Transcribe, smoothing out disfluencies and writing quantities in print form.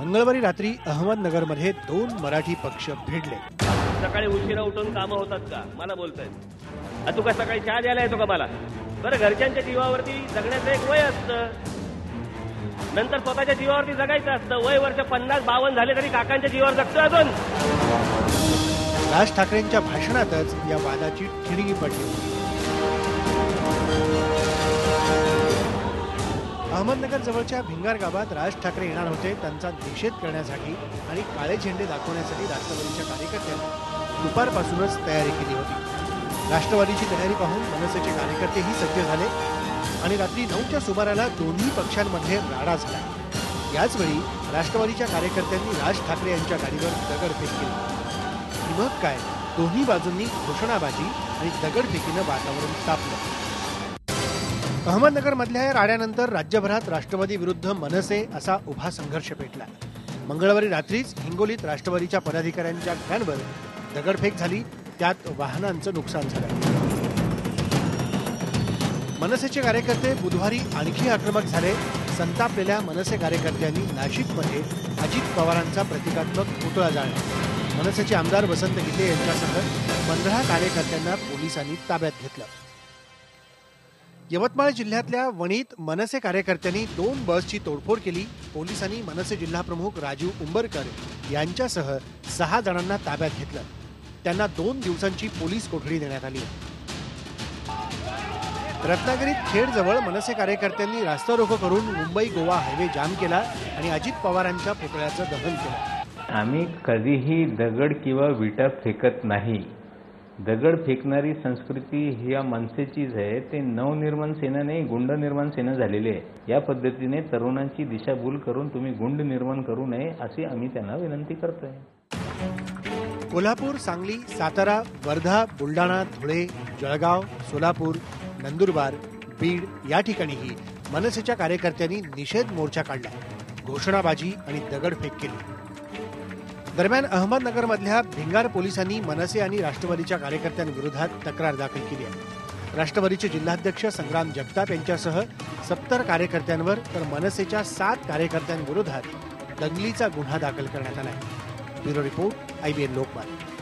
मंगळवारी रात्री अहमदनगरमध्ये दोन मराठी पक्ष भिडले। सकाळी उशिरा उठून कामं होतात का मला बोलतायत। तू का सकाळी चहा द्यायला येतो का मला? बरं, घरच्यांच्या जीवावरती जगण्याचं एक वय असतं, नंतर स्वतःच्या जीवावरती जगायचं असतं। वय वर्ष 50-52 झाले तरी काकांच्या जीवावर जगतो अजून। राज ठाकरेंच्या भाषणातच या वादाची ठिणगी पडली। अहमदनगर जवळच्या भिंगार गावात राज ठाकरे येणार होते। त्यांचा निषेध करण्यासाठी आणि काळे झेंडे दाखवण्यासाठी राष्ट्रवादीच्या कार्यकर्त्यांनी दुपारपासूनच तयारी केली होती। राष्ट्रवादीची तयारी पाहून मनसेचे कार्यकर्तेही सज्ज झाले आणि रात्री 9च्या सुमाराला दोन्ही पक्षांमध्ये राडा झाला। याचवेळी राष्ट्रवादीच्या कार्यकर्त्यांनी राज ठाकरे यांच्या गाडीवर दगडफेक केली। मग काय, दोन्ही बाजूंनी घोषणाबाजी आणि दगडफेकीनं वातावरण तापलं। अहमदनगर मधल्या या राड्यानंतर राज्यभरात राष्ट्रवादी विरुद्ध मनसे असा उभा संघर्ष पेटला। मंगळवारी रात्रीच हिंगोलीत राष्ट्रवादीच्या पदाधिकाऱ्यांच्या घरांवर दगडफेक झाली, त्यात वाहनांचं नुकसान झालं। मनसेचे कार्यकर्ते बुधवारी आणखी आक्रमक झाले। संतापलेल्या मनसे कार्यकर्त्यांनी नाशिकमध्ये अजित पवारांचा प्रतिकात्मक पुतळा जाळला। मनसेचे आमदार वसंत गीते यांच्यासह 15 कार्यकर्त्यांना पोलिसांनी ताब्यात घेतलं। यवतमाळ जिल्ह्यातल्या वणीत मनसे कार्यकर्त्यांनी 2 बसची तोडफोड केली। पोलिसांनी मनसे जिल्हाप्रमुख राजू उंबरकर यांच्यासह 6 जणांना ताब्यात घेतलं। त्यांना 2 दिवसांची पोलीस कोठडी देण्यात आली। रत्नागिरीत खेडजवळ मनसे कार्यकर्त्यांनी रास्ता रोको करून मुंबई गोवा हायवे जाम केला आणि अजित पवारांच्या पुतळ्याचं दहन केलं। आम्ही कधीही दगड किंवा विटा फेकत नाही। दगड फेकणारी संस्कृती ही या मनसेचीच आहे। ते नवनिर्माण सेना नाही, गुंड निर्माण सेना झालेली आहे। या पद्धतीने तरुणांची दिशाभूल करून तुम्ही गुंड निर्माण करू नये अशी आम्ही त्यांना विनंती करतोय। कोल्हापूर, सांगली, सातारा, वर्धा, बुलढाणा, धुळे, जळगाव, सोलापूर, नंदुरबार, बीड या ठिकाणीही मनसेच्या कार्यकर्त्यांनी निषेध मोर्चा काढला, घोषणाबाजी आणि दगडफेक केली। दरम्यान अहमदनगरमधल्या भिंगार पोलिसांनी मनसे आणि राष्ट्रवादीच्या कार्यकर्त्यांविरोधात तक्रार दाखल केली आहे। राष्ट्रवादीचे जिल्हाध्यक्ष संग्राम जगताप यांच्यासह 70 कार्यकर्त्यांवर तर मनसेच्या 7 कार्यकर्त्यांविरोधात दंगलीचा गुन्हा दाखल करण्यात आला आहे। Bureau report, IBN Lokmat.